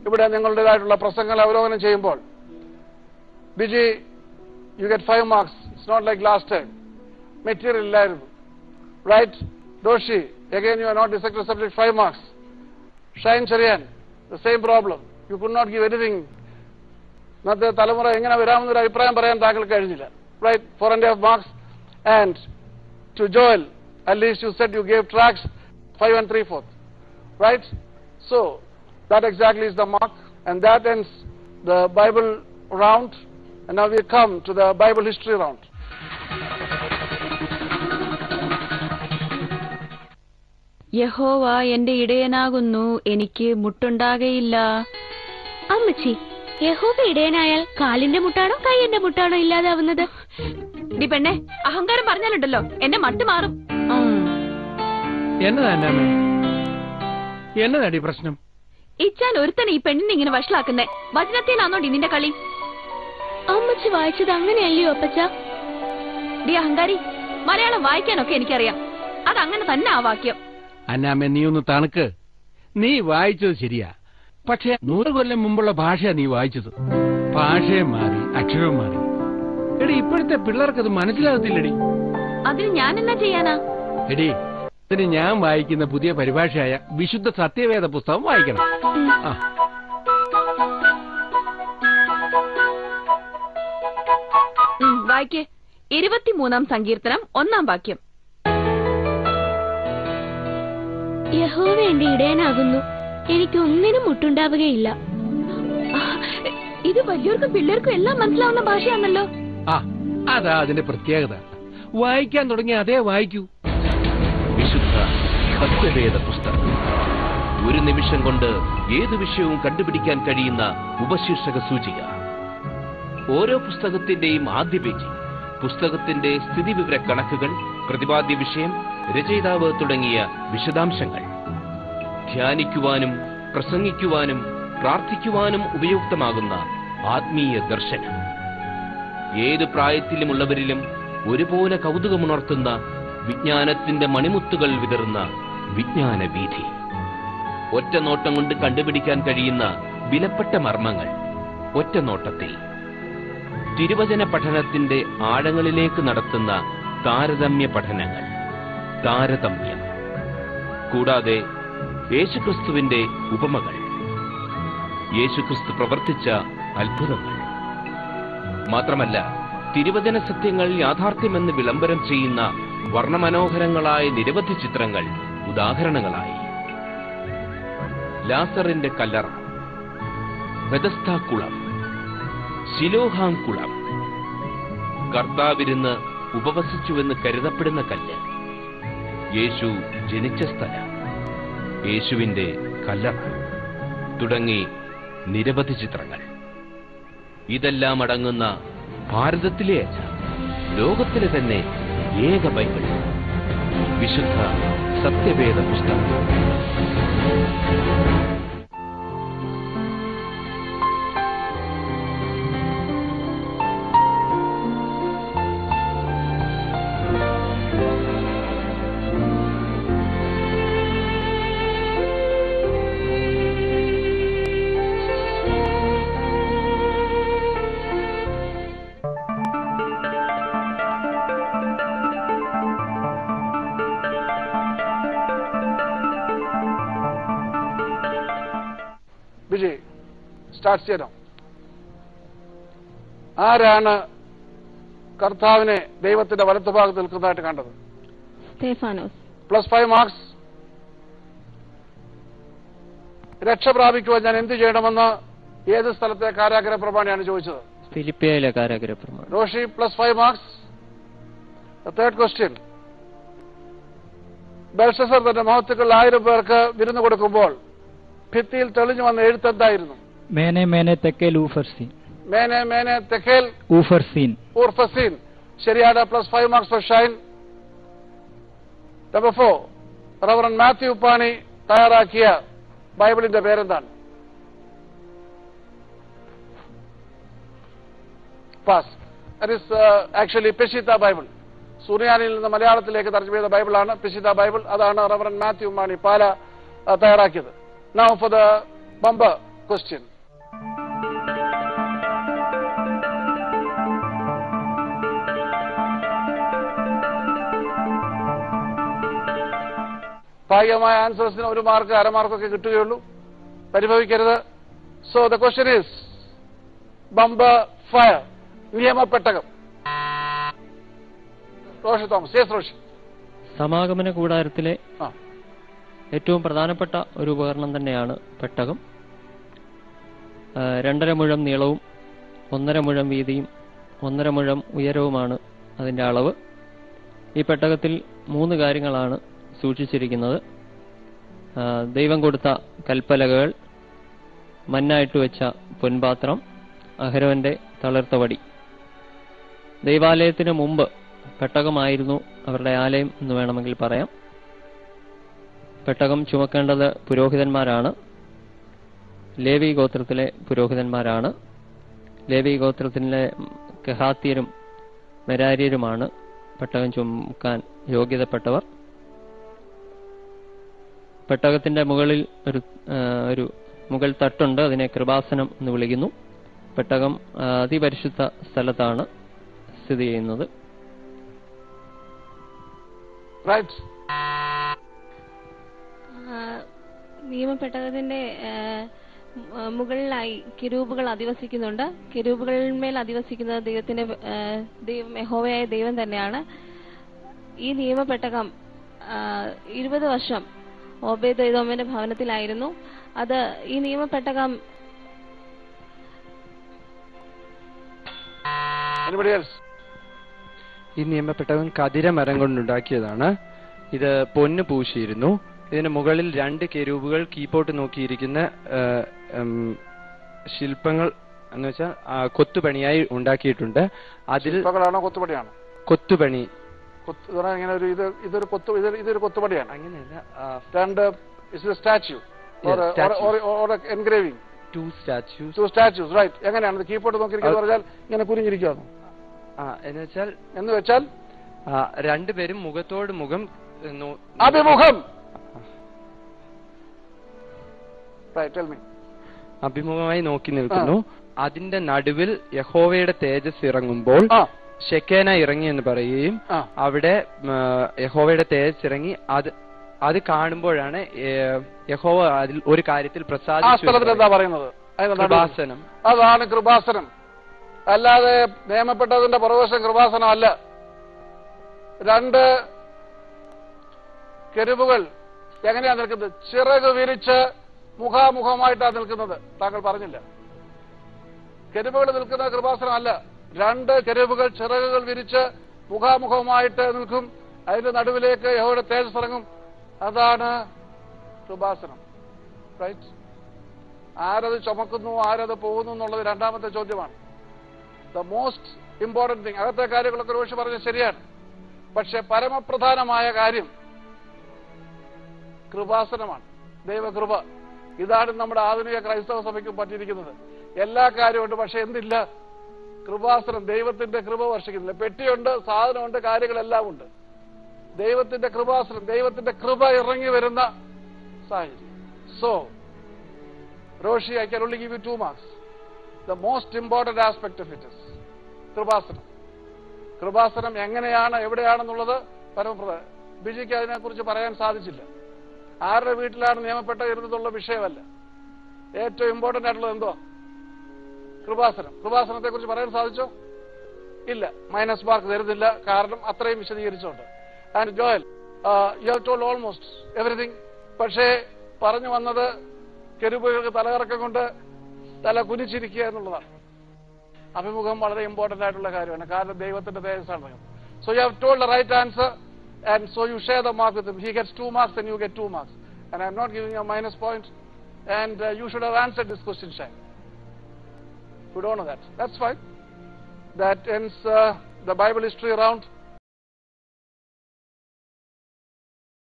ഇവിടെ നിങ്ങളുടേതായിട്ടുള്ള പ്രസംഗങ്ങൾ അവലോകനം ചെയ്യുമ്പോൾ Biji you get 5 marks. It's not like last time. Material ഇല്ലായിരുന്നു. Right? Doshi, again you are not dissected subject, 5 marks. Shine Charian, the same problem. You could not give anything. ഇന്നത്തെ തലമുറ എങ്ങനെ വരാമെന്നൊരു അഭിപ്രായം പറയാൻ താങ്കൾക്ക് കഴിഞ്ഞില്ല. Right? 4.5 marks. And to Joel, at least you said you gave tracts 5 3/4. Right? So, that exactly is the mark. And that ends the Bible round. And now we come to the Bible history round. യഹോവ എന്റെ ഇടയനാകുന്നു, എനിക്ക് മുട്ടുണ്ടാകയില്ല. അമ്മച്ചി, യഹോവ ഇടയനായാൽ കാലിന്റെ മുട്ടാണോ കൈയിന്റെ മുട്ടാണോ ഇല്ലാതാവുന്നത്? D പെണ്ണെ, അഹങ്കാരം പറഞ്ഞാലുണ്ടല്ലോ എന്നെ മട്ട് മാറും. എന്നതാടി പ്രശ്നം? ഇച്ചാൻ ഒരുത്തനെ ഈ പെണ്ണിനെ ഇങ്ങനെ വഷളാക്കുന്നേ. വചനത്തിലാണോടി നിന്റെ കളി? അമ്മച്ചി വായിച്ചത് അങ്ങനെയല്ലയോ അപ്പച്ച? ഡി അഹങ്കാരി, മലയാളം വായിക്കാനൊക്കെ എനിക്കറിയാം. അതങ്ങനെ തന്നെ ആ വാക്യം. അന്നാമ്മ, നീ ഒന്ന് തണുക്ക്. നീ വായിച്ചത് ശരിയാ, പക്ഷെ 100 കൊല്ലം മുമ്പുള്ള ഭാഷയാ നീ വായിച്ചത്. ഭാഷയും മാറി, അക്ഷരവും മാറി. എടി, ഇപ്പോഴത്തെ പിള്ളേർക്കത് മനസ്സിലാകത്തില്ലടി. അതിന് ഞാൻ എന്നാ ചെയ്യാനാ? എടി, അതിന് ഞാൻ വായിക്കുന്ന പുതിയ പരിഭാഷയായ വിശുദ്ധ സത്യവേദ പുസ്തകം വായിക്കണം. വായിക്കേ. 23-ാം സങ്കീർത്തനം 1-ാം വാക്യം. യഹോവ എന്റെ ഇടയനാകുന്നു, എനിക്ക് ഒന്നിനും മുട്ടുണ്ടാവുകയില്ല. ഇത് വലിയവർക്കും പിള്ളേർക്കും എല്ലാം മനസ്സിലാവുന്ന ഭാഷയാണല്ലോ. അതാ അതിന്റെ പ്രത്യേകത. വായിക്കാൻ തുടങ്ങി അതേ വായിക്കൂ. വിശുദ്ധ സത്യവേദ പുസ്തകം. ഒരു നിമിഷം കൊണ്ട് ഏത് വിഷയവും കണ്ടുപിടിക്കാൻ കഴിയുന്ന ഉപശീർഷക സൂചിക. ഓരോ പുസ്തകത്തിന്റെയും ആദ്യ പേജിൽ പുസ്തകത്തിന്റെ സ്ഥിതിവിവര കണക്കുകൾ, പ്രതിപാദ്യ വിഷയം, രചയിതാവ് തുടങ്ങിയ വിശദാംശങ്ങൾ. ധ്യാനിക്കുവാനും പ്രസംഗിക്കുവാനും പ്രാർത്ഥിക്കുവാനും ഉപയുക്തമാകുന്ന ആത്മീയ ദർശനം. ഏത് പ്രായത്തിലുമുള്ളവരിലും ഒരുപോലെ കൗതുകമുണർത്തുന്ന വിജ്ഞാനത്തിന്റെ മണിമുത്തുകൾ വിതറുന്ന വിജ്ഞാനവീഥി. ഒറ്റ നോട്ടം കൊണ്ട് കണ്ടുപിടിക്കാൻ കഴിയുന്ന വിലപ്പെട്ട മർമ്മങ്ങൾ ഒറ്റ നോട്ടത്തിൽ. തിരുവചന പഠനത്തിന്റെ ആഴങ്ങളിലേക്ക് നടത്തുന്ന താരതമ്യ പഠനങ്ങൾ, താരതമ്യം. കൂടാതെ യേശുക്രിസ്തുവിന്റെ ഉപമകൾ, യേശുക്രിസ്തു പ്രവർത്തിച്ച അത്ഭുതങ്ങൾ. മാത്രമല്ല, തിരുവചന സത്യങ്ങൾ യാഥാർത്ഥ്യമെന്ന് വിളംബരം ചെയ്യുന്ന വർണ്ണമനോഹരങ്ങളായ നിരവധി ചിത്രങ്ങൾ ഉദാഹരണങ്ങളായി. ലാസറിന്റെ കല്ലറ, ബെഥസ്ദാ കുളം, ശിലോഹാം കുളം, കർത്താവിരുന്ന് ഉപവസിച്ചുവെന്ന് കരുതപ്പെടുന്ന കല്ല്, യേശു ജനിച്ച സ്ഥലം, യേശുവിന്റെ കല്ലറ തുടങ്ങി നിരവധി ചിത്രങ്ങൾ. ഇതെല്ലാം അടങ്ങുന്ന ഭാരതത്തിലെ അല്ല, ലോകത്തിലെ തന്നെ ഏക ബൈബിൾ, വിശുദ്ധ സത്യവേദ പുസ്തകം. Vijay, starts here now. ആരാണ് കർത്താവിനെ ദൈവത്തിന്റെ വലത്തുഭാഗത്ത് നിൽക്കുന്നതായിട്ട് കണ്ടത്? സ്തെഫാനോസ്. +5 മാർക്സ്. രക്ഷ പ്രാപിക്കുവാൻ ഞാൻ എന്ത് ചെയ്യണമെന്ന് ഏത് സ്ഥലത്തെ കാരാഗ്രഹ പ്രമാണിയാണ് ചോദിച്ചത്? ഫിലിപ്പിയയിലെ കാരാഗ്രഹ പ്രമാണി. Roshi +5 marks. Third question. Belshazzar തന്റെ മഹത്തുക്കൾ 1000 പേർക്ക് വിരുന്ന് കൊടുക്കുമ്പോൾ ഭിത്തിയിൽ തെളിഞ്ഞു വന്ന എഴുത്തെന്തായിരുന്നു? മേനെ മേനെ തെക്കേൽ ഊഫർസീൻ. മേനെ മേനെ തെക്കേൽ ഊഫർസീൻ. ഊർഫസീൻ. ശരിയാണ്. +5 marks for Shine. Number 4. Reverend Mathew Uppani തയ്യാറാക്കിയ ബൈബിളിന്റെ പേരെന്താണ്? Pass. That is actually Peshitta Bible. സൂര്യാനിൽ നിന്ന് മലയാളത്തിലേക്ക് തർജ്ജമ ചെയ്ത ബൈബിളാണ് പെഷിത ബൈബിൾ. അതാണ് റവറൻ മാത്യു ഉപ്പാണി പാല തയ്യാറാക്കിയത്. Now for the bumper question. ഭാഗികമായ ആൻസേഴ്സിന് 1 മാർക്ക് 1/2 മാർക്കൊക്കെ കിട്ടുകയുള്ളൂ. പരിഭവിക്കരുത്. So the question is bumper fire, നിയമപ്പെട്ടകം. റോഷി തോമസ്. യെസ് റോഷി. സമാഗമന കൂടാരത്തിലെ ഏറ്റവും പ്രധാനപ്പെട്ട ഒരു ഉപകരണം തന്നെയാണ് പെട്ടകം. 2.5 മുഴം നീളവും 1.5 മുഴം വീതിയും 1.5 മുഴം ഉയരവുമാണ് അതിന്റെ അളവ്. ഈ പെട്ടകത്തിൽ 3 കാര്യങ്ങളാണ് സൂക്ഷിച്ചിരിക്കുന്നത്. ദൈവം കൊടുത്ത കൽപ്പലകകൾ, മന്നായിട്ട് വെച്ച പൊൻപാത്രം, അഹരോന്റെ തളിർത്ത വടി. ദൈവാലയത്തിന് മുമ്പ് പെട്ടകമായിരുന്നു അവരുടെ ആലയം എന്ന് വേണമെങ്കിൽ പറയാം. പെട്ടകം ചുമക്കേണ്ടത് പുരോഹിതന്മാരാണ്. ലേവി ഗോത്രത്തിലെ പുരോഹിതന്മാരാണ്. ലേവി ഗോത്രത്തിലെ കെഹാത്യരും മെരാര്യരുമാണ് പെട്ടകം ചുമക്കാൻ യോഗ്യതപ്പെട്ടവർ. പെട്ടകത്തിന്റെ മുകളിൽ ഒരു മുകൾ തട്ടുണ്ട്. അതിനെ കൃപാസനം എന്ന് വിളിക്കുന്നു. പെട്ടകം അതിപരിശുദ്ധ സ്ഥലത്താണ് സ്ഥിതി ചെയ്യുന്നത്. നിയമപ്പെട്ടകത്തിന്റെ മുകളിലായി കിരൂബുകൾ അധിവസിക്കുന്നുണ്ട്. കിരൂബുകളിന്മേൽ അധിവസിക്കുന്നത് ദൈവം യഹോവയായ ദൈവം തന്നെയാണ്. ഈ നിയമപ്പെട്ടകം 20 വർഷം ഓബേദ്ഏദോമിന്റെ ഭവനത്തിലായിരുന്നു. അത് ഈ നിയമപ്പെട്ടകം കതിര മരം കൊണ്ടുണ്ടാക്കിയതാണ്. ഇത് പൊന്ന് പൂശിയിരുന്നു. ഇതിന് മുകളിൽ 2 കെരൂബുകൾ കീപ്പോട്ട് നോക്കിയിരിക്കുന്ന ശില്പങ്ങൾ എന്ന് വെച്ചാൽ കൊത്തുപണിയായി ഉണ്ടാക്കിയിട്ടുണ്ട്. അതിൽ കൊത്തുപണിയാണ്. കൊത്തുപണി ഇതൊരു കൊത്തുപണിയാണ്. അങ്ങനെയല്ല. 2 സ്റ്റാച്യു എൻഗ്രേവിംഗ്. 2 സ്റ്റാച്യൂസ്. റൈറ്റ്. എങ്ങനെയാണ് കീപ്പോട്ട് നോക്കിയിരിക്കുന്നത് പറഞ്ഞാൽ ഇങ്ങനെ കുനിഞ്ഞിരിക്കുന്നു എന്ന് വെച്ചാൽ 2 പേരും മുഖത്തോട് മുഖം അഭിമുഖം. അഭിമുഖമായി നോക്കി നിൽക്കുന്നു. അതിന്റെ നടുവിൽ യഹോവയുടെ തേജസ് ഇറങ്ങുമ്പോൾ ഷെക്കേന ഇറങ്ങി എന്ന് പറയുകയും അവിടെ യഹോവയുടെ തേജസ് ഇറങ്ങി അത് കാണുമ്പോഴാണ് യഹോവ അതിൽ ഒരു കാര്യത്തിൽ എന്താ പറയുന്നത്? കൃപാസനം. അതാണ് കൃപാസനം. അല്ലാതെ നിയമപ്പെട്ടതിന്റെ പുറവശം കൃപാസനം അല്ല. 2 കെരൂബുകൾ എങ്ങനെയാ നിൽക്കുന്നത്? ചിറക് വിരിച്ച് മുഖാമുഖമായിട്ടാണ് നിൽക്കുന്നത്. താങ്കൾ പറഞ്ഞില്ല. കെരൂബുകൾ നിൽക്കുന്ന കൃപാസനം അല്ല. 2 കെരൂബുകൾ ചിറകുകൾ വിരിച്ച് മുഖാമുഖമായിട്ട് നിൽക്കും. അതിന്റെ നടുവിലേക്ക് യഹോവയുടെ തേജസ് ഇറങ്ങും. അതാണ് കൃപാസനം. റൈറ്റ്. ആരത് ചുമക്കുന്നു, ആരത് പോകുന്നു എന്നുള്ളത് 2ാമത്തെ ചോദ്യമാണ്. The most important thing. അകത്തെ കാര്യങ്ങളൊക്കെ ഒരുപക്ഷെ പറഞ്ഞത് ശരിയാണ്. പക്ഷെ പരമപ്രധാനമായ കാര്യം കൃപാസനമാണ്. ദൈവകൃപ. ഇതാണ് നമ്മുടെ ആധുനിക ക്രൈസ്തവ സഭയ്ക്കും പറ്റിയിരിക്കുന്നത്. എല്ലാ കാര്യമുണ്ട്, പക്ഷെ എന്തില്ല? കൃപാസനം. ദൈവത്തിന്റെ കൃപ വർഷിക്കുന്നില്ല. പെട്ടിയുണ്ട്, സാധനമുണ്ട്, കാര്യങ്ങളെല്ലാം ഉണ്ട്. ദൈവത്തിന്റെ കൃപാസനം, ദൈവത്തിന്റെ കൃപ ഇറങ്ങി വരുന്ന സാഹചര്യം. So Roshi, I can only give you 2 marks. The most important aspect of it is Kripasanam. Kripasanam എങ്ങനെയാണ്, എവിടെയാണെന്നുള്ളത് പരമപ്രധാനം. ബിജിക്ക് അതിനെക്കുറിച്ച് പറയാൻ സാധിച്ചില്ല. ആരുടെ വീട്ടിലാണ് നിയമപ്പെട്ട ഇരുന്നുള്ള വിഷയമല്ല. ഏറ്റവും ഇമ്പോർട്ടന്റ് ആയിട്ടുള്ളത് എന്തോ? കൃപാസനം. കൃപാസനത്തെ കുറിച്ച് പറയാൻ സാധിച്ചോ? ഇല്ല. മൈനസ് മാർക്ക് തരുന്നില്ല. കാരണം അത്രയും വിശദീകരിച്ചോണ്ട്. And Joel, you have told almost everything. പക്ഷേ പറഞ്ഞു വന്നത് കെരൂബുകൾക്ക് തലകറക്കം കൊണ്ട് തല കുനിച്ചിരിക്കുക എന്നുള്ളതാണ്. അഭിമുഖം വളരെ ഇമ്പോർട്ടന്റ് ആയിട്ടുള്ള കാര്യമാണ്. കാരണം ദൈവത്തിന്റെ തേജസ്സാണ്. So you have told the right answer and so you share the mark with him. He gets 2 marks and you get 2 marks. And I am not giving you a minus point. And you should have answered this question, Shane. You don't know that. That's fine. That ends the Bible history round.